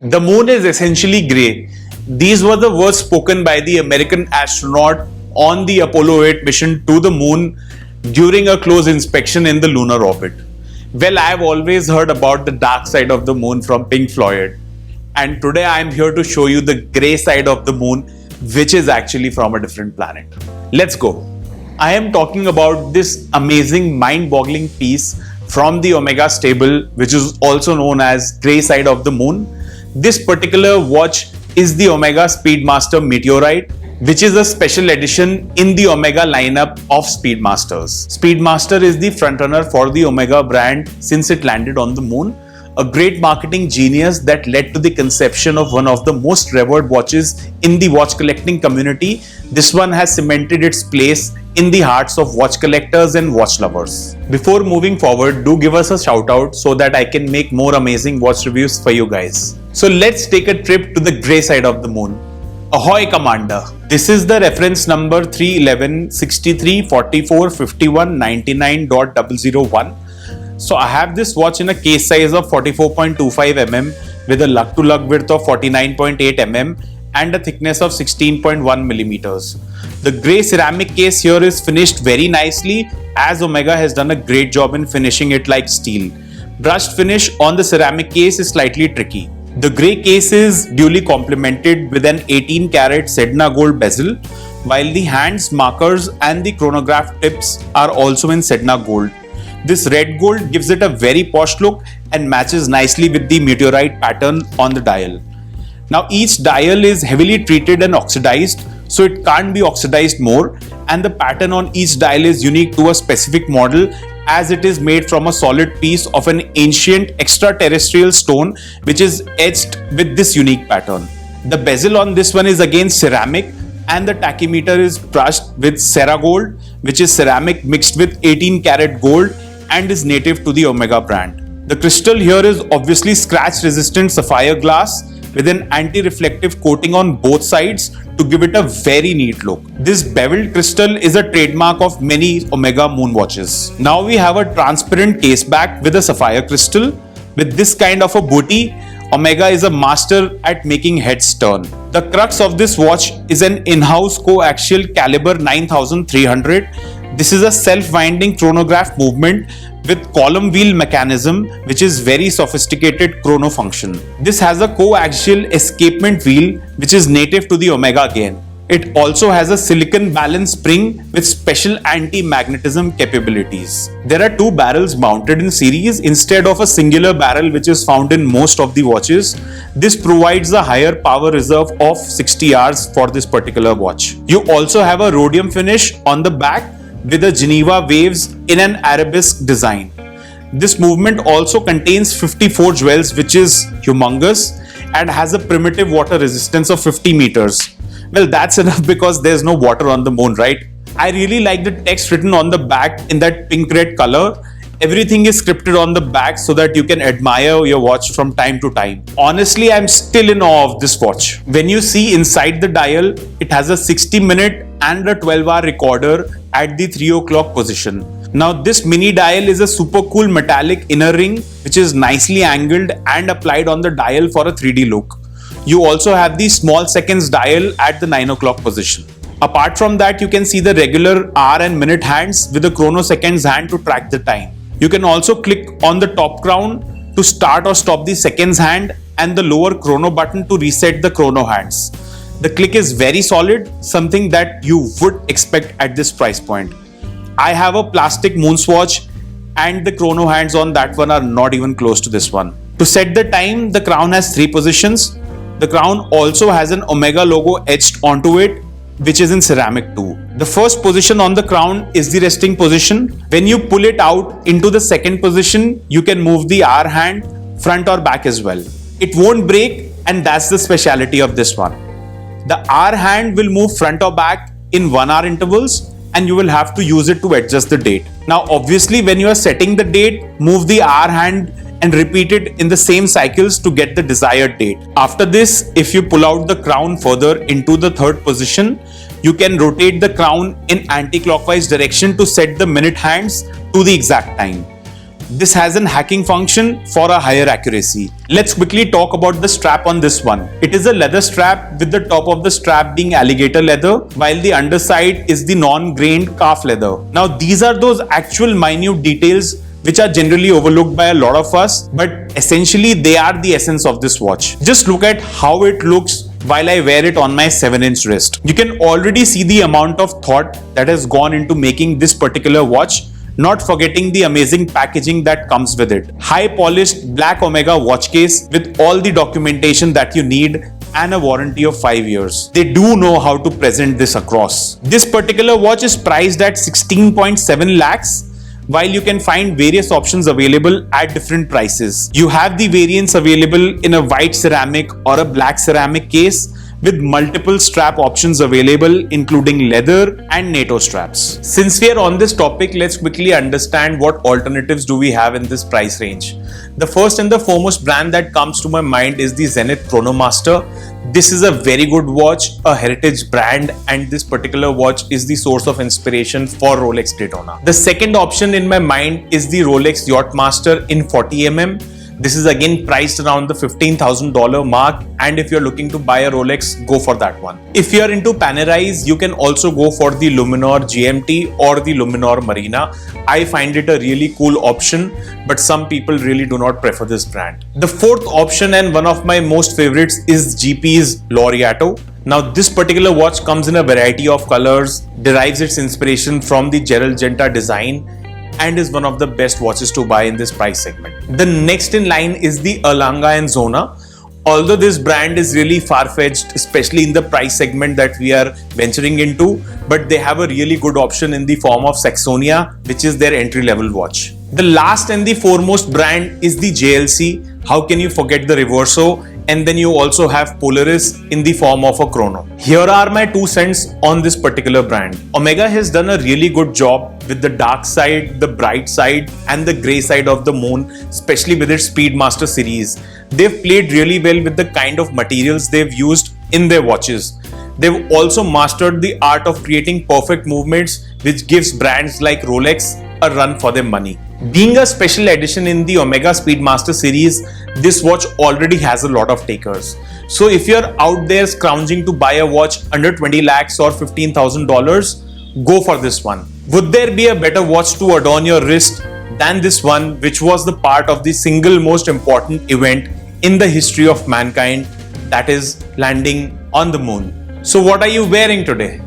The moon is essentially grey. These were the words spoken by the American astronaut on the Apollo 8 mission to the moon during a close inspection in the lunar orbit. Well, I have always heard about the dark side of the moon from Pink Floyd, and today I am here to show you the grey side of the moon, which is actually from a different planet. Let's go. I am talking about this amazing mind-boggling piece from the Omega stable, which is also known as grey side of the moon. This particular watch is the Omega Speedmaster Meteorite, which is a special edition in the Omega lineup of Speedmasters. Speedmaster is the frontrunner for the Omega brand since it landed on the moon, a great marketing genius that led to the conception of one of the most revered watches in the watch collecting community. This one has cemented its place in the hearts of watch collectors and watch lovers. Before moving forward, do give us a shout out so that I can make more amazing watch reviews for you guys. So let's take a trip to the grey side of the moon. Ahoy Commander! This is the reference number 311 63 44 51 99.001. So I have this watch in a case size of 44.25 mm with a lug-to-lug width of 49.8 mm and a thickness of 16.1 millimeters. The grey ceramic case here is finished very nicely, as Omega has done a great job in finishing it like steel. Brushed finish on the ceramic case is slightly tricky. The grey case is duly complemented with an 18 karat Sedna gold bezel, while the hands, markers and the chronograph tips are also in Sedna gold. This red gold gives it a very posh look and matches nicely with the meteorite pattern on the dial. Now each dial is heavily treated and oxidized, so it can't be oxidized more, and the pattern on each dial is unique to a specific model, as it is made from a solid piece of an ancient extraterrestrial stone which is etched with this unique pattern. The bezel on this one is again ceramic, and the tachymeter is brushed with Ceragold, which is ceramic mixed with 18 karat gold and is native to the Omega brand. The crystal here is obviously scratch resistant sapphire glass with an anti-reflective coating on both sides to give it a very neat look. This beveled crystal is a trademark of many Omega moon watches. Now we have a transparent case back with a sapphire crystal. With this kind of a booty, Omega is a master at making heads turn. The crux of this watch is an in-house coaxial caliber 9300. This is a self-winding chronograph movement with column wheel mechanism, which is very sophisticated chrono function. This has a coaxial escapement wheel which is native to the Omega again. It also has a silicon balance spring with special anti-magnetism capabilities. There are two barrels mounted in series instead of a singular barrel which is found in most of the watches. This provides a higher power reserve of 60 hours for this particular watch. You also have a rhodium finish on the back with the Geneva waves in an arabesque design. This movement also contains 54 jewels, which is humongous, and has a primitive water resistance of 50 meters. Well, that's enough because there's no water on the moon, right? I really like the text written on the back in that pink red color. Everything is scripted on the back so that you can admire your watch from time to time. Honestly, I'm still in awe of this watch. When you see inside the dial, it has a 60-minute and a 12-hour recorder at the 3 o'clock position. Now this mini dial is a super cool metallic inner ring which is nicely angled and applied on the dial for a 3D look. You also have the small seconds dial at the 9 o'clock position. Apart from that, you can see the regular hour and minute hands with the chrono seconds hand to track the time. You can also click on the top crown to start or stop the seconds hand and the lower chrono button to reset the chrono hands. The click is very solid, something that you would expect at this price point. I have a plastic Moonswatch and the chrono hands on that one are not even close to this one. To set the time, the crown has 3 positions. The crown also has an Omega logo etched onto it, which is in ceramic too. The first position on the crown is the resting position. When you pull it out into the second position, you can move the hour hand front or back as well. It won't break, and that's the speciality of this one. The hour hand will move front or back in 1 hour intervals, and you will have to use it to adjust the date. Now obviously when you are setting the date, move the hour hand and repeat it in the same cycles to get the desired date. After this, if you pull out the crown further into the third position, you can rotate the crown in anti-clockwise direction to set the minute hands to the exact time. This has an hacking function for a higher accuracy. Let's quickly talk about the strap on this one. It is a leather strap with the top of the strap being alligator leather, while the underside is the non-grained calf leather. Now these are those actual minute details which are generally overlooked by a lot of us, but essentially they are the essence of this watch. Just look at how it looks while I wear it on my 7-inch wrist. You can already see the amount of thought that has gone into making this particular watch, not forgetting the amazing packaging that comes with it. High polished black Omega watch case with all the documentation that you need and a warranty of 5 years. They do know how to present this across. This particular watch is priced at 16.7 lakhs. While you can find various options available at different prices. You have the variants available in a white ceramic or a black ceramic case with multiple strap options available, including leather and NATO straps. Since we are on this topic, let's quickly understand what alternatives do we have in this price range. The first and the foremost brand that comes to my mind is the Zenith Chronomaster. This is a very good watch, a heritage brand, and this particular watch is the source of inspiration for Rolex Daytona. The second option in my mind is the Rolex Yachtmaster in 40mm. This is again priced around the $15,000 mark, and if you're looking to buy a Rolex, go for that one. If you're into Panerais, you can also go for the Luminor GMT or the Luminor Marina. I find it a really cool option, but some people really do not prefer this brand. The fourth option and one of my most favorites is GP's Laureato. Now this particular watch comes in a variety of colors, derives its inspiration from the Gerald Genta design, and is one of the best watches to buy in this price segment. The next in line is the Erlanger and Zona. Although this brand is really far-fetched, especially in the price segment that we are venturing into, but they have a really good option in the form of Saxonia, which is their entry-level watch. The last and the foremost brand is the JLC. How can you forget the Reverso? And then you also have Polaris in the form of a chrono. Here are my 2 cents on this particular brand. Omega has done a really good job with the dark side, the bright side, and the grey side of the moon, especially with its Speedmaster series. They've played really well with the kind of materials they've used in their watches. They've also mastered the art of creating perfect movements, which gives brands like Rolex a run for their money. Being a special edition in the Omega Speedmaster series, this watch already has a lot of takers. So if you're out there scrounging to buy a watch under 20 lakhs or $15,000, go for this one. Would there be a better watch to adorn your wrist than this one, which was the part of the single most important event in the history of mankind, that is landing on the moon? So what are you wearing today?